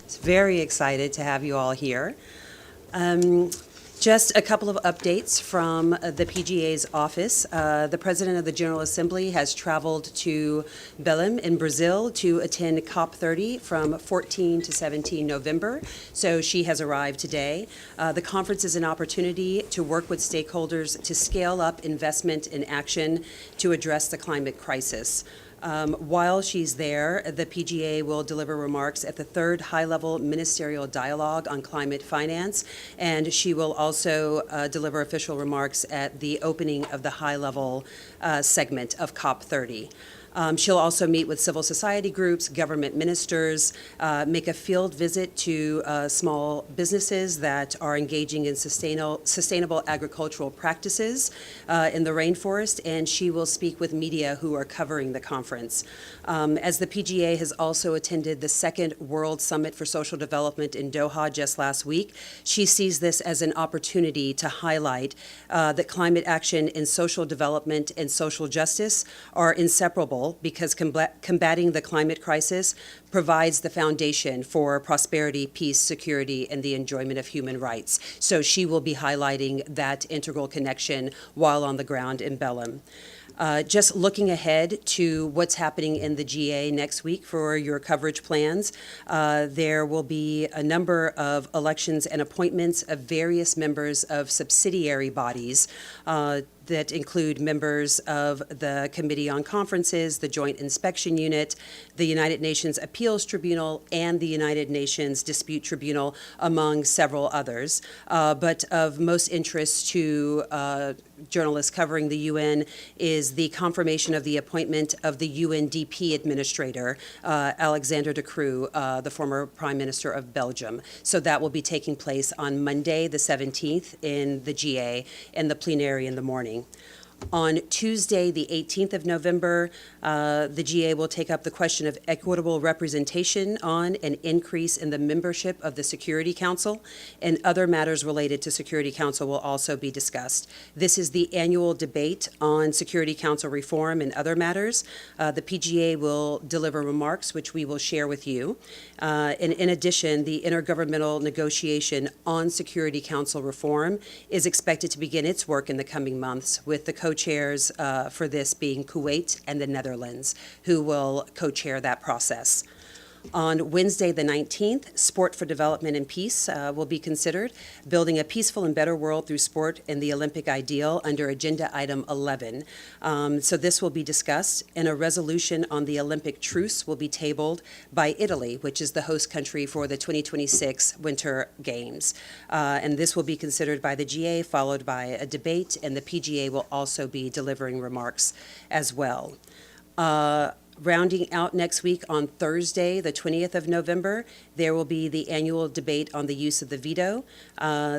It's very excited to have you all here. Just a couple of updates from the PGA's office. The President of the General Assembly has traveled to Belém in Brazil to attend COP30 from 14 to 17 November. So she has arrived today. The conference is an opportunity to work with stakeholders to scale up investment and action to address the climate crisis. While she's there, the PGA will deliver remarks at the third high-level ministerial dialogue on climate finance, and she will also deliver official remarks at the opening of the high-level segment of COP30. She'll also meet with civil society groups, government ministers, make a field visit to small businesses that are engaging in sustainable agricultural practices in the rainforest, and she will speak with media who are covering the conference. As the PGA has also attended the second World Summit for Social Development in Doha just last week, she sees this as an opportunity to highlight that climate action in social development and social justice are inseparable, because combating the climate crisis provides the foundation for prosperity, peace, security, and the enjoyment of human rights. So she will be highlighting that integral connection while on the ground in Belém. Just looking ahead to what's happening in the GA next week for your coverage plans, there will be a number of elections and appointments of various members of subsidiary bodies that include members of the Committee on Conferences, the Joint Inspection Unit, the United Nations Appeals Tribunal, and the United Nations Dispute Tribunal, among several others. But of most interest to journalists covering the UN is the confirmation of the appointment of the UNDP administrator, Alexander De Croo, the former Prime Minister of Belgium. So that will be taking place on Monday, the 17th, in the GA, in the plenary in the morning. On Tuesday, the 18th of November, the GA will take up the question of equitable representation on an increase in the membership of the Security Council, and other matters related to Security Council will also be discussed. This is the annual debate on Security Council reform and other matters. The PGA will deliver remarks, which we will share with you. And in addition, the intergovernmental negotiation on Security Council reform is expected to begin its work in the coming months, with the co-chairs for this being Kuwait and the Netherlands, who will co-chair that process. On Wednesday, the 19th, Sport for Development and Peace will be considered, building a peaceful and better world through sport and the Olympic ideal, under Agenda Item 11. So this will be discussed, and a resolution on the Olympic truce will be tabled by Italy, which is the host country for the 2026 Winter Games. And this will be considered by the GA, followed by a debate, and the PGA will also be delivering remarks as well. Rounding out next week on Thursday, the 20th of November, there will be the annual debate on the use of the veto.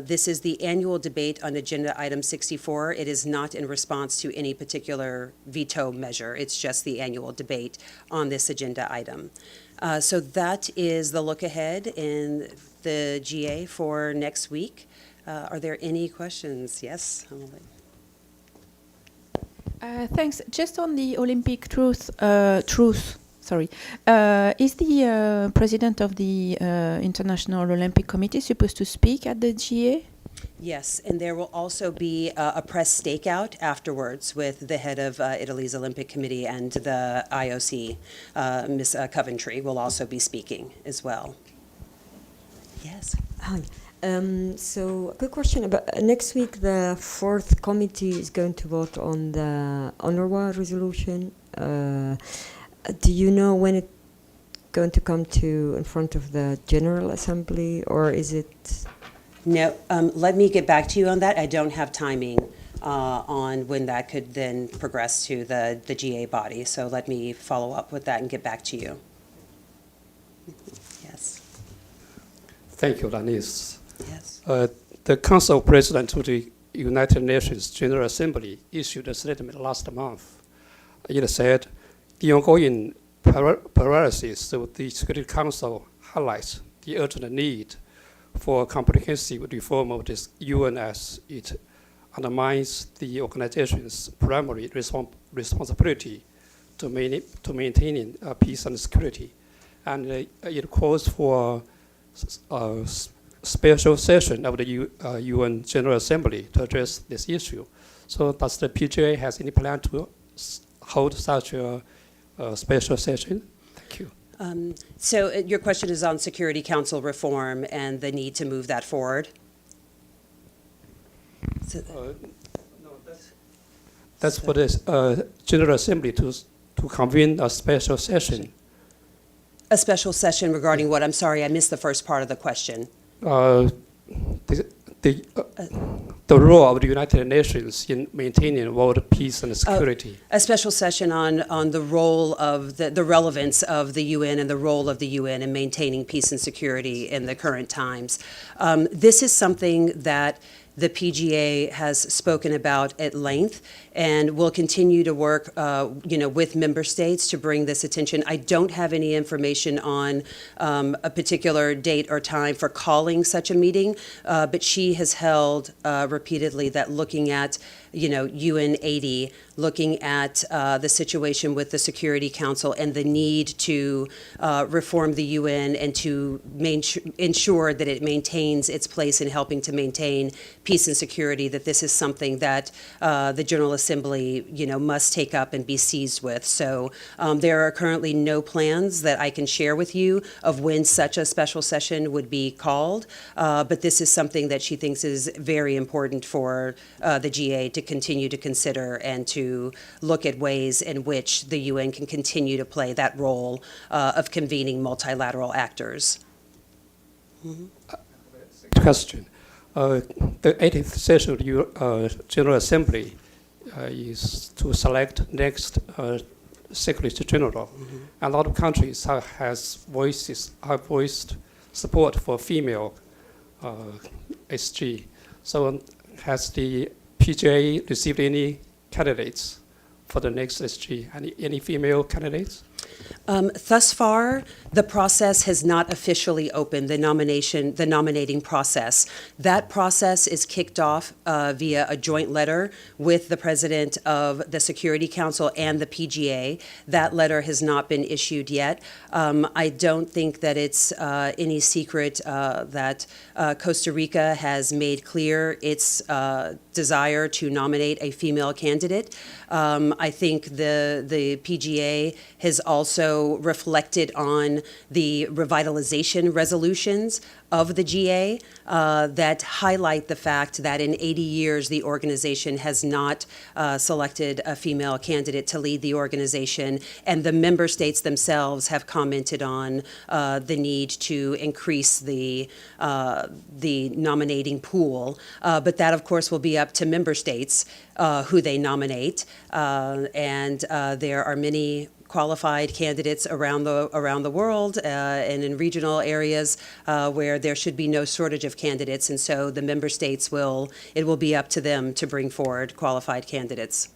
This is the annual debate on Agenda Item 64. It is not in response to any particular veto measure. It's just the annual debate on this agenda item. So that is the look ahead in the GA for next week. Are there any questions? Yes? Thanks. Just on the Olympic truce, is the president of the International Olympic Committee supposed to speak at the GA? Yes, and there will also be a press stakeout afterwards with the head of Italy's Olympic Committee and the IOC, Ms. Coventry, will also be speaking as well. Yes. Hi. So a quick question about next week. The fourth committee is going to vote on the UNRWA resolution. Do you know when it's going to come to in front of the General Assembly, or is it? No, let me get back to you on that. I don't have timing on when that could then progress to the GA body. So let me follow up with that and get back to you. Yes. Thank you, Neice. Yes. The Council President of the United Nations General Assembly issued a statement last month. It said, the ongoing paralysis of the Security Council highlights the urgent need for a comprehensive reform of this UN, as it undermines the organization's primary responsibility to maintaining peace and security. And it calls for special session of the UN General Assembly to address this issue. So does the PGA has any plan to hold such a special session? Thank you. So your question is on Security Council reform and the need to move that forward? So- No, that's for the General Assembly to convene a special session. A special session regarding what? I'm sorry, I missed the first part of the question. The role of the United Nations in maintaining world peace and security. A special session on the role of the relevance of the UN and the role of the UN in maintaining peace and security in the current times. This is something that the PGA has spoken about at length, and will continue to work, with member states to bring this attention. I don't have any information on a particular date or time for calling such a meeting, but she has held repeatedly that looking at, UN80, looking at the situation with the Security Council and the need to reform the UN and to ensure that it maintains its place in helping to maintain peace and security, that this is something that the General Assembly, must take up and be seized with. So there are currently no plans that I can share with you of when such a special session would be called, but this is something that she thinks is very important for the GA to continue to consider and to look at ways in which the UN can continue to play that role of convening multilateral actors. Question. The 80th session of the General Assembly is to select next Secretary General. A lot of countries have voiced support for female SG. So has the PGA received any candidates for the next SG? Any female candidates? Thus far, the process has not officially opened, the nominating process. That process is kicked off via a joint letter with the President of the Security Council and the PGA. That letter has not been issued yet. I don't think that it's any secret that Costa Rica has made clear its desire to nominate a female candidate. I think the PGA has also reflected on the revitalization resolutions of the GA that highlight the fact that in 80 years the organization has not selected a female candidate to lead the organization, and the member states themselves have commented on the need to increase the nominating pool. But that, of course, will be up to member states who they nominate, and there are many qualified candidates around the world and in regional areas where there should be no shortage of candidates, and so the member states it will be up to them to bring forward qualified candidates.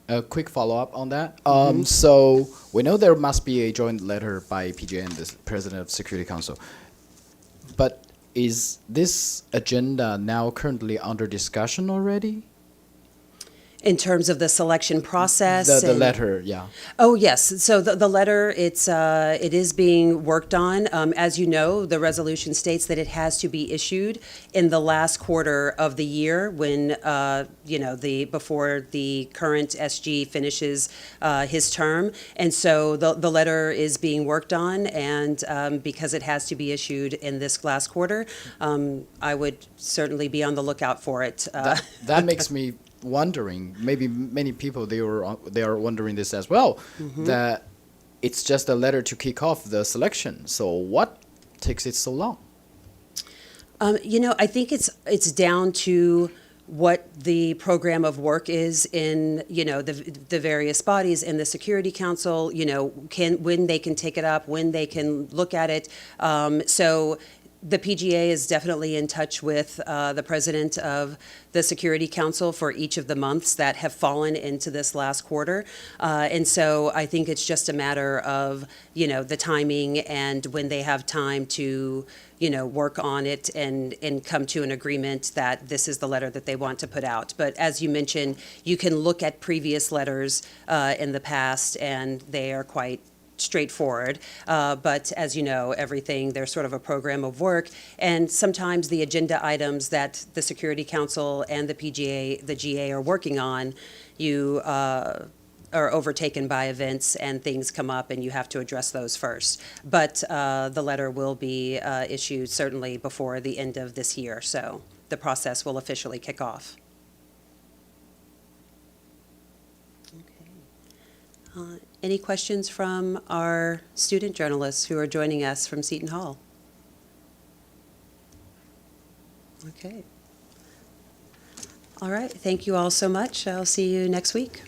A quick follow-up on that. So we know there must be a joint letter by PGA and the President of Security Council, but is this agenda now currently under discussion already? In terms of the selection process? The letter, yeah. Oh, yes. So the letter, it is being worked on. As you know, the resolution states that it has to be issued in the last quarter of the year when, before the current SG finishes his term. And so the letter is being worked on, and because it has to be issued in this last quarter, I would certainly be on the lookout for it. That makes me wondering, maybe many people they are wondering this as well, that it's just a letter to kick off the selection. So what takes it so long? I think it's down to what the program of work is in, the various bodies in the Security Council, when they can take it up, when they can look at it. So the PGA is definitely in touch with the President of the Security Council for each of the months that have fallen into this last quarter. And so I think it's just a matter of, the timing and when they have time to, work on it and come to an agreement that this is the letter that they want to put out. But as you mentioned, you can look at previous letters in the past, and they are quite straightforward. But as you know, everything, there's sort of a program of work, and sometimes the agenda items that the Security Council and the PGA, the GA are working on, you are overtaken by events and things come up and you have to address those first. But the letter will be issued certainly before the end of this year, so the process will officially kick off. Okay. Any questions from our student journalists who are joining us from Seton Hall? Okay. All right, thank you all so much. I'll see you next week.